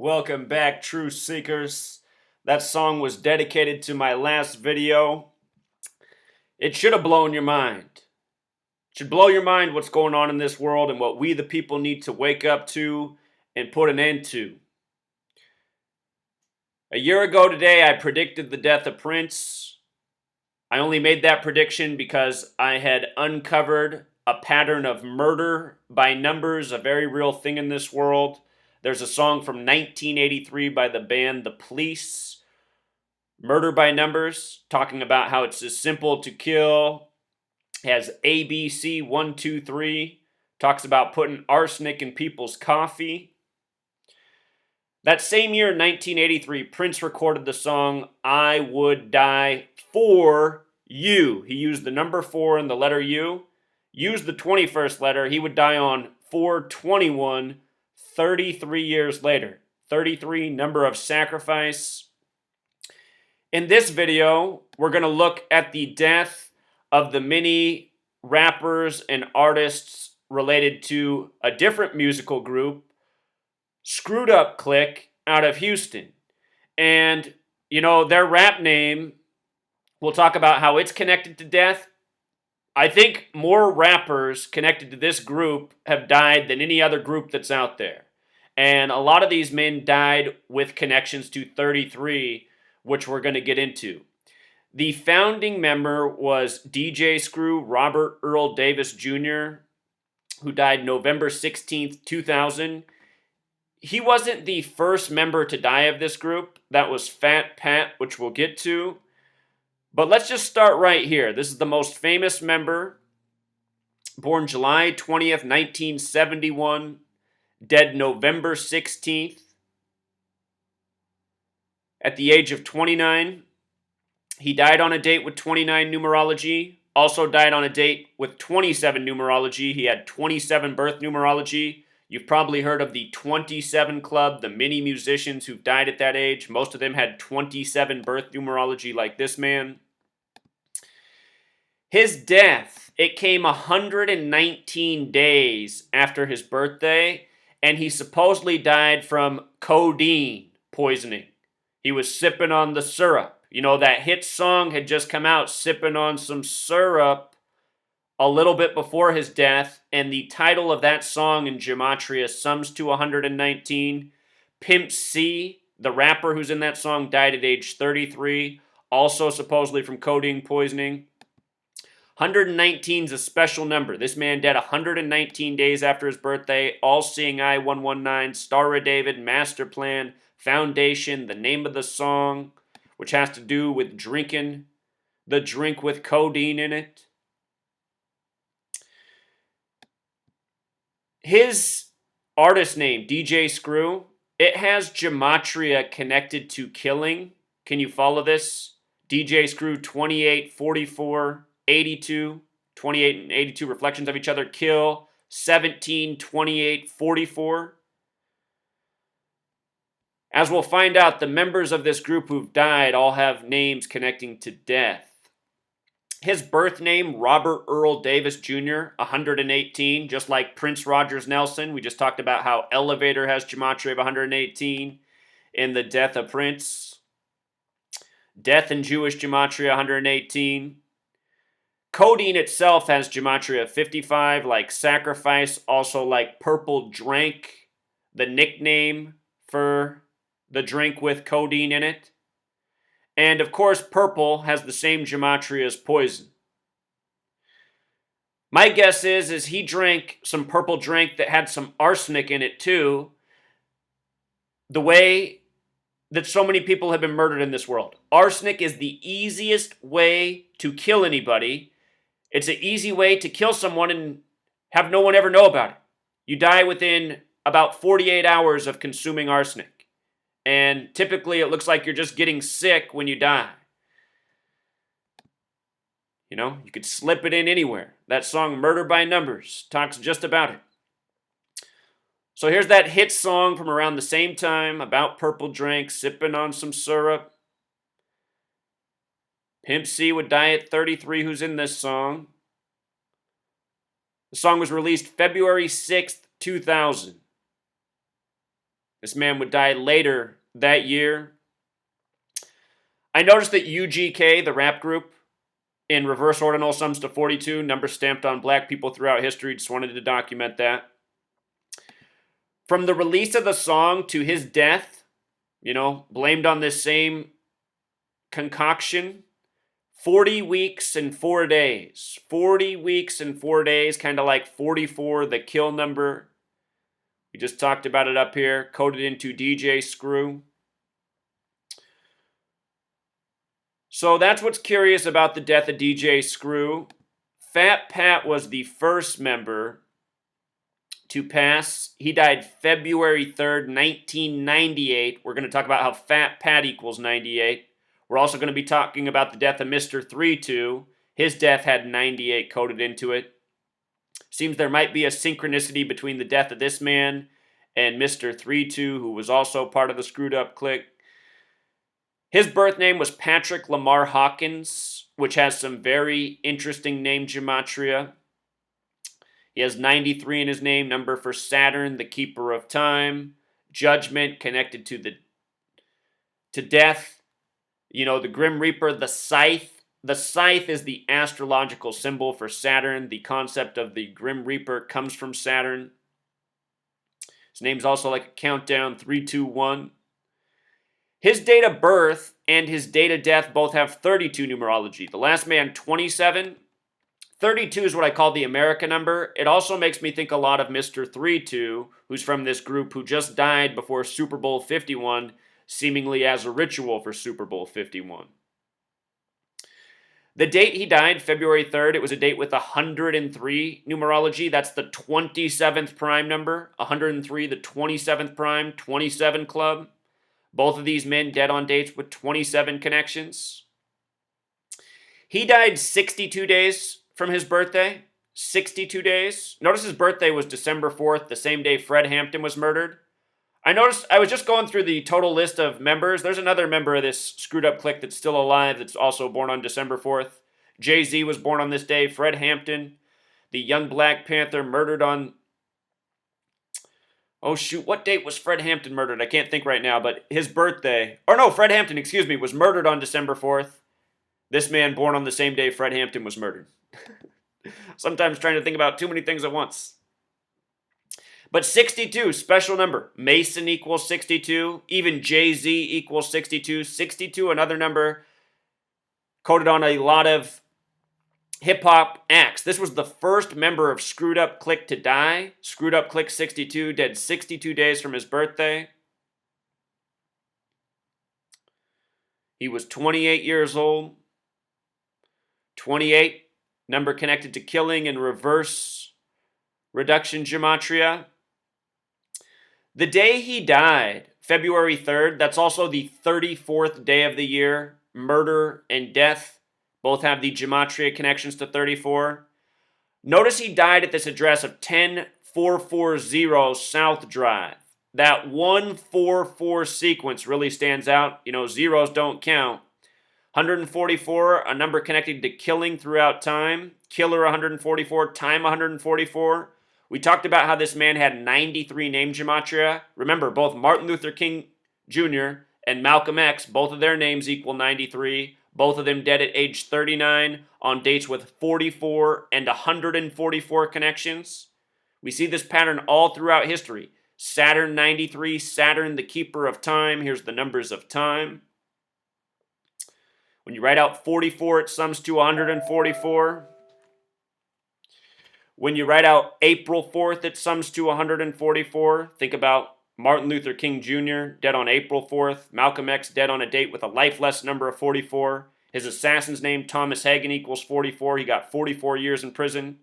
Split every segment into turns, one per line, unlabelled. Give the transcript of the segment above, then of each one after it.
Welcome back, True Seekers. That song was dedicated to my last video. It should have blown your mind. It should blow your mind what's going on in this world and what we, the people, need to wake up to and put an end to. A year ago today, I predicted the death of Prince. I only made that prediction because I had uncovered a pattern of murder by numbers, a very real thing in this world. There's a song from 1983 by the band The Police, Murder by Numbers, talking about how it's as simple to kill as ABC 1, 2, 3. Talks about putting arsenic in people's coffee. That same year, 1983, Prince recorded the song I Would Die For You. He used the number 4 and the letter U. Used the 21st letter. He would die on 4/21, 33 years later. 33, number of sacrifice. In this video, we're going to look at the death of the many rappers and artists related to a different musical group, Screwed Up Click, out of Houston. And, their rap name, we'll talk about how it's connected to death. I think more rappers connected to this group have died than any other group that's out there. And a lot of these men died with connections to 33, which we're going to get into. The founding member was DJ Screw Robert Earl Davis Jr., who died November 16th, 2000. He wasn't the first member to die of this group. That was Fat Pat, which we'll get to. But let's just start right here. This is the most famous member, born July 20th, 1971, dead November 16th. At the age of 29, he died on a date with 29 numerology, also died on a date with 27 numerology. He had 27 birth numerology. You've probably heard of the 27 Club, the many musicians who've died at that age. Most of them had 27 birth numerology like this man. His death, it came 119 days after his birthday, and he supposedly died from codeine poisoning. He was sipping on the syrup. That hit song had just come out, Sipping on Some Syrup, a little bit before his death, and the title of that song in Gematria sums to 119. Pimp C, the rapper who's in that song, died at age 33, also supposedly from codeine poisoning. 119 is a special number. This man died 119 days after his birthday. All-Seeing Eye 119, Star of David, Master Plan, Foundation, the name of the song, which has to do with drinking the drink with codeine in it. His artist name, DJ Screw, it has Gematria connected to killing. Can you follow this? DJ Screw 28, 44, 82, 28 and 82 reflections of each other, kill, 17, 28, 44. As we'll find out, the members of this group who've died all have names connecting to death. His birth name, Robert Earl Davis Jr., 118, just like Prince Rogers Nelson. We just talked about how Elevator has Gematria of 118 in the death of Prince. Death in Jewish Gematria, 118. Codeine itself has Gematria of 55, like sacrifice, also like purple drink, the nickname for the drink with codeine in it. And of course, purple has the same gematria as poison. My guess is he drank some purple drink that had some arsenic in it too. The way that so many people have been murdered in this world. Arsenic is the easiest way to kill anybody. It's an easy way to kill someone and have no one ever know about it. You die within about 48 hours of consuming arsenic. And typically it looks like you're just getting sick when you die. You could slip it in anywhere. That song, Murder by Numbers, talks just about it. So here's that hit song from around the same time about purple drink, sipping on some syrup. Pimp C would die at 33, who's in this song. The song was released February 6th, 2000. This man would die later that year. I noticed that UGK, the rap group, in reverse ordinal sums to 42, number stamped on black people throughout history. Just wanted to document that. From the release of the song to his death, blamed on this same concoction, 40 weeks and 4 days. 40 weeks and 4 days, kind of like 44, the kill number. We just talked about it up here, coded into DJ Screw. So that's what's curious about the death of DJ Screw. Fat Pat was the first member to pass. He died February 3rd, 1998. We're going to talk about how Fat Pat equals 98. We're also going to be talking about the death of Mr. 32. His death had 98 coded into it. Seems there might be a synchronicity between the death of this man and Mr. 32, who was also part of the Screwed Up Clique. His birth name was Patrick Lamar Hawkins, which has some very interesting name gematria. He has 93 in his name, number for Saturn, the keeper of time, judgment connected to death. The Grim Reaper, the scythe. The scythe is the astrological symbol for Saturn. The concept of the Grim Reaper comes from Saturn. His name's also like a countdown, 3, 2, 1. His date of birth and his date of death both have 32 numerology. The last man, 27. 32 is what I call the America number. It also makes me think a lot of Mr. 32, who's from this group who just died before Super Bowl 51, seemingly as a ritual for Super Bowl 51. The date he died, February 3rd, it was a date with 103 numerology. That's the 27th prime number. 103, the 27th prime, 27 club. Both of these men dead on dates with 27 connections. He died 62 days from his birthday. 62 days. Notice his birthday was December 4th, the same day Fred Hampton was murdered. I noticed, I was just going through the total list of members. There's another member of this Screwed Up Clique that's still alive that's also born on December 4th. Jay-Z was born on this day. Fred Hampton, the young Black Panther, murdered on... Oh, shoot, what date was Fred Hampton murdered? I can't think right now, but his birthday... Fred Hampton, was murdered on December 4th. This man born on the same day Fred Hampton was murdered. Sometimes trying to think about too many things at once. But 62, special number. Mason equals 62. Even Jay-Z equals 62. 62, another number coded on a lot of hip-hop acts. This was the first member of Screwed Up Clique to die. Screwed Up Clique 62, dead 62 days from his birthday. He was 28 years old. 28, number connected to killing in reverse reduction gematria. The day he died, February 3rd, that's also the 34th day of the year. Murder and death both have the gematria connections to 34. Notice he died at this address of 10440 South Drive. That 144 sequence really stands out. Zeros don't count. 144, a number connected to killing throughout time. Killer 144, time 144. We talked about how this man had 93 name gematria. Remember, both Martin Luther King Jr. and Malcolm X, both of their names equal 93. Both of them dead at age 39 on dates with 44 and 144 connections. We see this pattern all throughout history. Saturn 93, Saturn the keeper of time. Here's the numbers of time. When you write out 44, it sums to 144. When you write out April 4th, it sums to 144. Think about Martin Luther King Jr., dead on April 4th. Malcolm X, dead on a date with a lifeless number of 44. His assassin's name, Thomas Hagen, equals 44. He got 44 years in prison.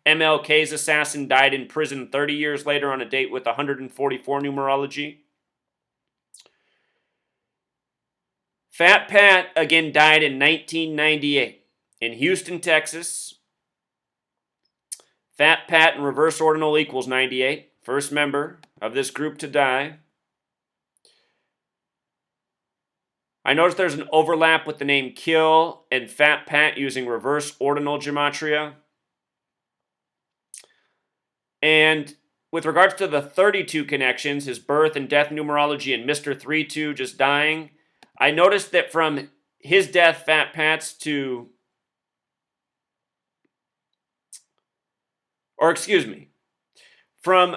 MLK's assassin died in prison 30 years later on a date with 144 numerology. Fat Pat, again, died in 1998 in Houston, Texas. Fat Pat in reverse ordinal equals 98. First member of this group to die. I noticed there's an overlap with the name Kill and Fat Pat using reverse ordinal gematria. And with regards to the 32 connections, his birth and death numerology and Mr. 32 just dying, I noticed that from his death, Fat Pat's, to, or excuse me, from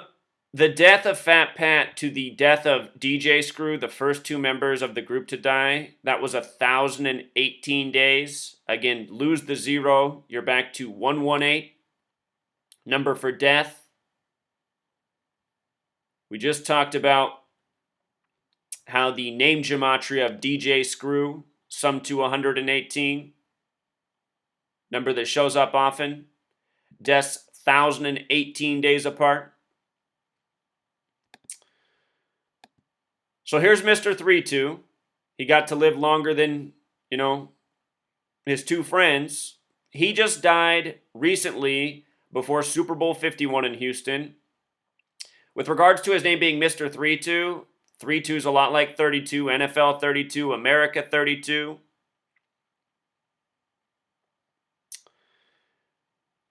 the death of Fat Pat to the death of DJ Screw, the first two members of the group to die, that was 1,018 days. Again, lose the 0, you're back to 118. Number for death. We just talked about how the name gematria of DJ Screw summed to 118. Number that shows up often. Deaths 1,018 days apart. So here's Mr. 32. He got to live longer than, his two friends. He just died recently before Super Bowl 51 in Houston. With regards to his name being Mr. 32, 32 is a lot like 32, NFL 32, America 32.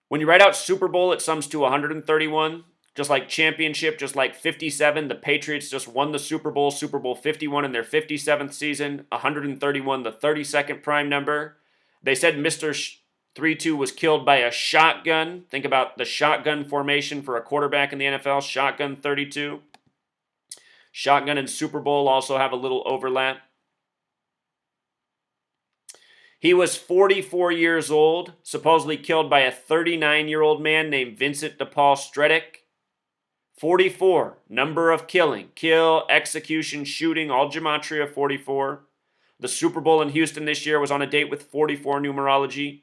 When you write out Super Bowl, it sums to 131. Just like championship, just like 57, the Patriots just won the Super Bowl 51 in their 57th season, 131, the 32nd prime number. They said Mr. 32 was killed by a shotgun. Think about the shotgun formation for a quarterback in the NFL, shotgun 32. Shotgun and Super Bowl also have a little overlap. He was 44 years old, supposedly killed by a 39-year-old man named Vincent DePaul Stredick. 44, number of killing. Kill, execution, shooting, all gematria 44. The Super Bowl in Houston this year was on a date with 44 numerology.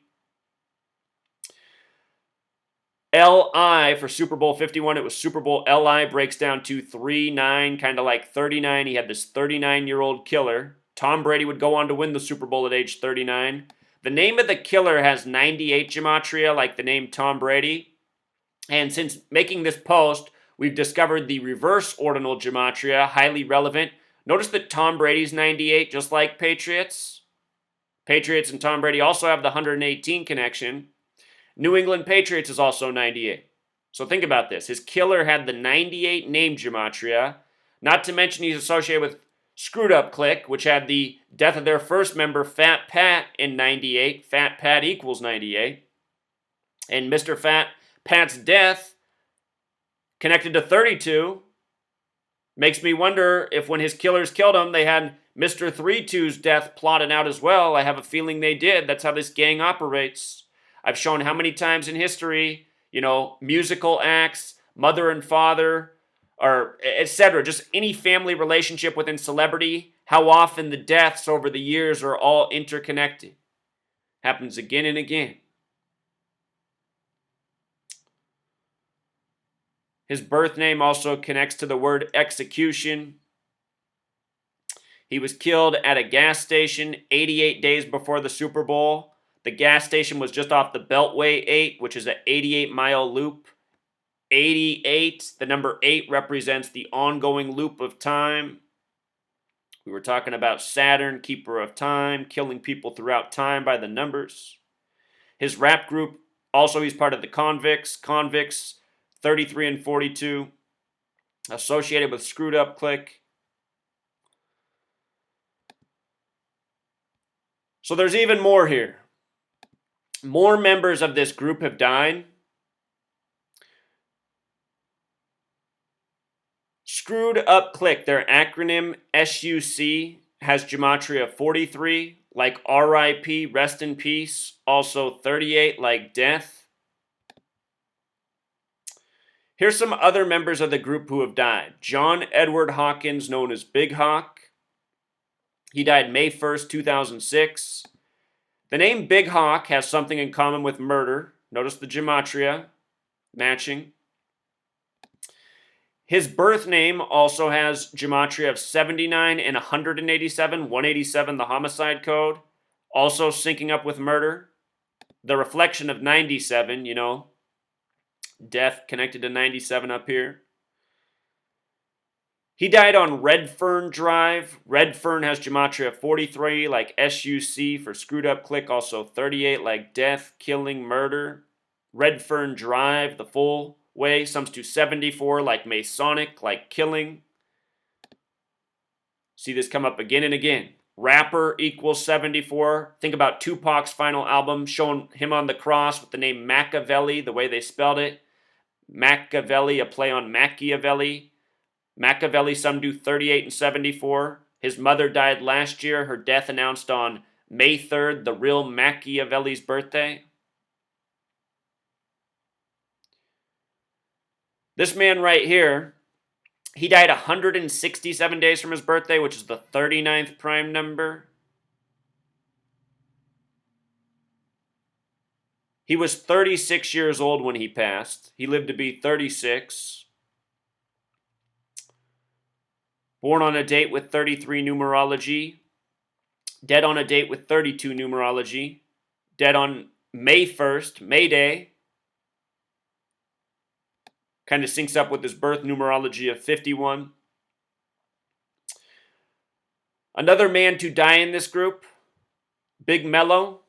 LI for Super Bowl 51, it was Super Bowl LI, breaks down to 39, kind of like 39. He had this 39-year-old killer. Tom Brady would go on to win the Super Bowl at age 39. The name of the killer has 98 gematria, like the name Tom Brady. And since making this post, we've discovered the reverse ordinal gematria, highly relevant. Notice that Tom Brady's 98, just like Patriots. Patriots and Tom Brady also have the 118 connection. New England Patriots is also 98. So think about this. His killer had the 98 name gematria, not to mention he's associated with Screwed Up Clique, which had the death of their first member, Fat Pat, in 98. Fat Pat equals 98. And Mr. Fat Pat's death, connected to 32, makes me wonder if when his killers killed him, they had Mr. 32's death plotted out as well. I have a feeling they did. That's how this gang operates. I've shown how many times in history, musical acts, mother and father, or etc., just any family relationship within celebrity, how often the deaths over the years are all interconnected. Happens again and again. His birth name also connects to the word execution. He was killed at a gas station 88 days before the Super Bowl. The gas station was just off the Beltway 8, which is an 88-mile loop. 88, the number 8 represents the ongoing loop of time. We were talking about Saturn, keeper of time, killing people throughout time by the numbers. His rap group, also he's part of the Convicts. Convicts, 33 and 42, associated with Screwed Up Clique. So there's even more here. More members of this group have died. Screwed Up Clique, their acronym SUC, has gematria 43, like RIP, rest in peace, also 38, like death. Here's some other members of the group who have died. John Edward Hawkins, known as Big Hawk. He died May 1st, 2006. The name Big Hawk has something in common with murder. Notice the gematria matching. His birth name also has gematria of 79 and 187, 187 the homicide code, also syncing up with murder. The reflection of 97, death connected to 97 up here. He died on Redfern Drive. Redfern has gematria 43, like SUC for Screwed Up Clique, also 38, like death, killing, murder. Redfern Drive, the full way, sums to 74, like Masonic, like killing. See this come up again and again. Rapper equals 74. Think about Tupac's final album, showing him on the cross with the name Machiavelli, the way they spelled it. Machiavelli, a play on Machiavelli. Machiavelli summed to 38 and 74. His mother died last year. Her death announced on May 3rd, the real Machiavelli's birthday. This man right here, he died 167 days from his birthday, which is the 39th prime number. He was 36 years old when he passed. He lived to be 36. Born on a date with 33 numerology. Dead on a date with 32 numerology. Dead on May 1st, May Day. Kind of syncs up with his birth numerology of 51. Another man to die in this group, Big Mello,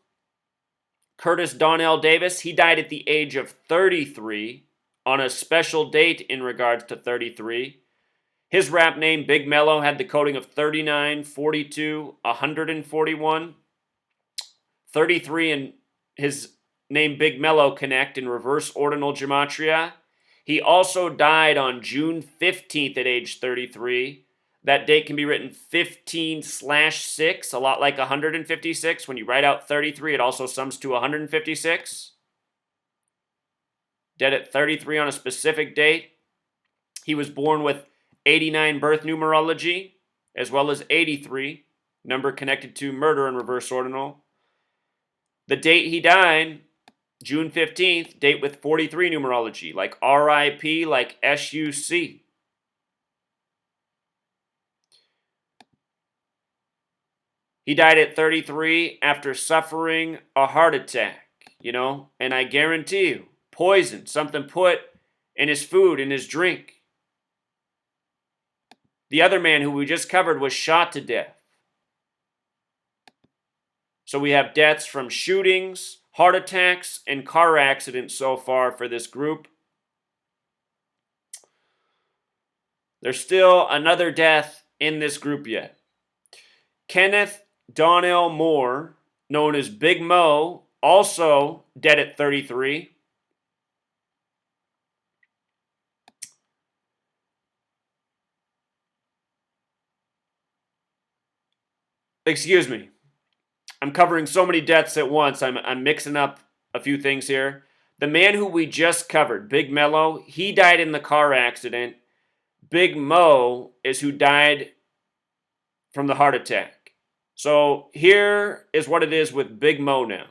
Curtis Donnell Davis. He died at the age of 33 on a special date in regards to 33. His rap name, Big Mello, had the coding of 39, 42, 141. 33 and his name Big Mello connect in reverse ordinal gematria. He also died on June 15th at age 33. That date can be written 15/6, a lot like 156. When you write out 33, it also sums to 156. Dead at 33 on a specific date. He was born with 89 birth numerology, as well as 83, number connected to murder in reverse ordinal. The date he died, June 15th, date with 43 numerology, like RIP, like SUC. He died at 33 after suffering a heart attack, and I guarantee you, poison, something put in his food, in his drink. The other man who we just covered was shot to death. So we have deaths from shootings, heart attacks, and car accidents so far for this group. There's still another death in this group yet. Kenneth Donnell Moore, known as Big Mo, also dead at 33. Excuse me. I'm covering so many deaths at once. I'm mixing up a few things here. The man who we just covered, Big Mello, he died in the car accident. Big Mo is who died from the heart attack. So here is what it is with Big Mo now.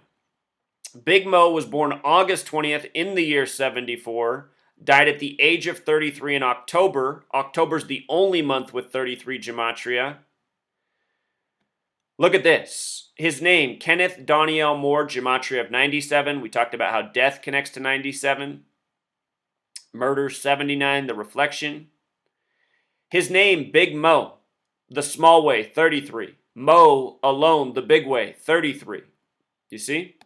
Big Mo was born August 20th in the year 74, died at the age of 33 in October. October's the only month with 33 gematria. Look at this. His name, Kenneth Donnell Moore, gematria of 97. We talked about how death connects to 97. Murder, 79, the reflection. His name, Big Mo, the small way, 33. Mo alone, the big way, 33. You see?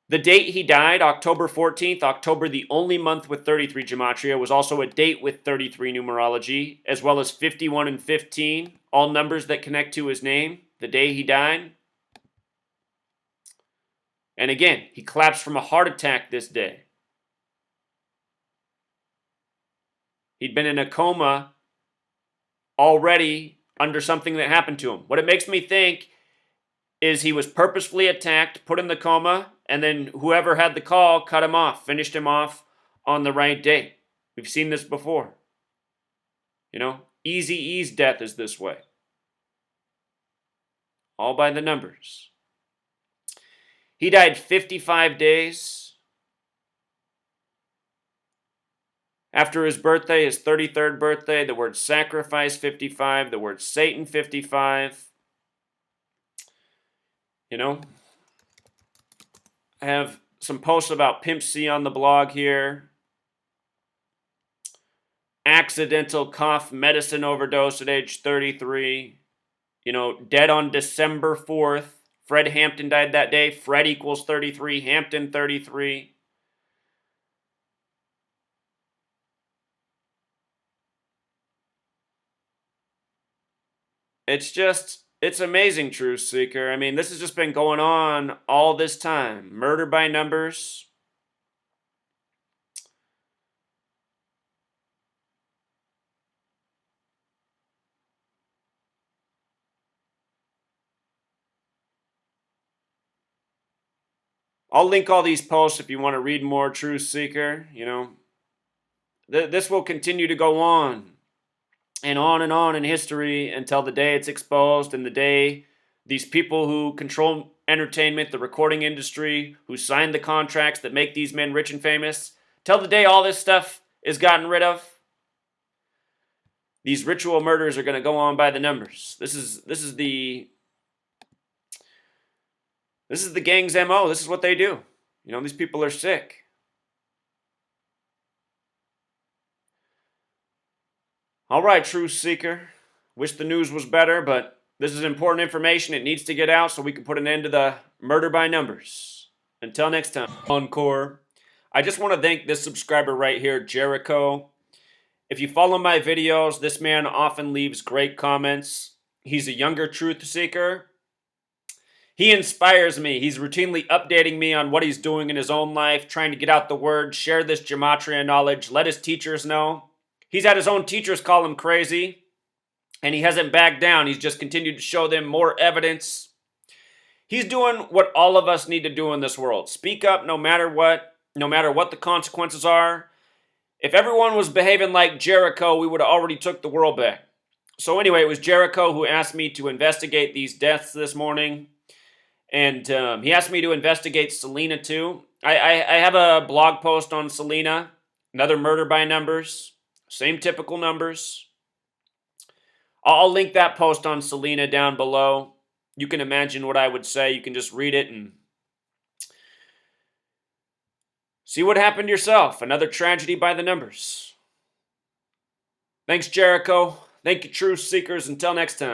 The date he died, October 14th, October, the only month with 33 gematria, was also a date with 33 numerology, as well as 51 and 15, all numbers that connect to his name, the day he died. And again, he collapsed from a heart attack this day. He'd been in a coma already under something that happened to him. What it makes me think is he was purposefully attacked, put in the coma, and then whoever had the call cut him off, finished him off on the right day. We've seen this before. Eazy-E's death is this way. All by the numbers. He died 55 days after his birthday, his 33rd birthday. The word sacrifice, 55. The word Satan, 55. I have some posts about Pimp C on the blog here. Accidental cough medicine overdose at age 33. Dead on December 4th. Fred Hampton died that day. Fred equals 33. Hampton, 33. It's amazing, Truth Seeker. I mean, this has just been going on all this time. Murder by numbers. I'll link all these posts if you want to read more, Truth Seeker. This will continue to go on and on in history until the day it's exposed and the day these people who control entertainment, the recording industry, who signed the contracts that make these men rich and famous, till the day all this stuff is gotten rid of, these ritual murders are going to go on by the numbers. This is the gang's MO. This is what they do. These people are sick. All right, Truth Seeker. Wish the news was better, but this is important information. It needs to get out so we can put an end to the murder by numbers. Until next time. Encore. I just want to thank this subscriber right here, Jericho. If you follow my videos, this man often leaves great comments. He's a younger truth seeker. He inspires me. He's routinely updating me on what he's doing in his own life, trying to get out the word, share this gematria knowledge, let his teachers know. He's had his own teachers call him crazy, and he hasn't backed down. He's just continued to show them more evidence. He's doing what all of us need to do in this world. Speak up no matter what the consequences are. If everyone was behaving like Jericho, we would have already took the world back. So anyway, it was Jericho who asked me to investigate these deaths this morning. And he asked me to investigate Selena too. I have a blog post on Selena. Another murder by numbers. Same typical numbers. I'll link that post on Selena down below. You can imagine what I would say. You can just read it and see what happened yourself. Another tragedy by the numbers. Thanks, Jericho. Thank you, Truth Seekers. Until next time.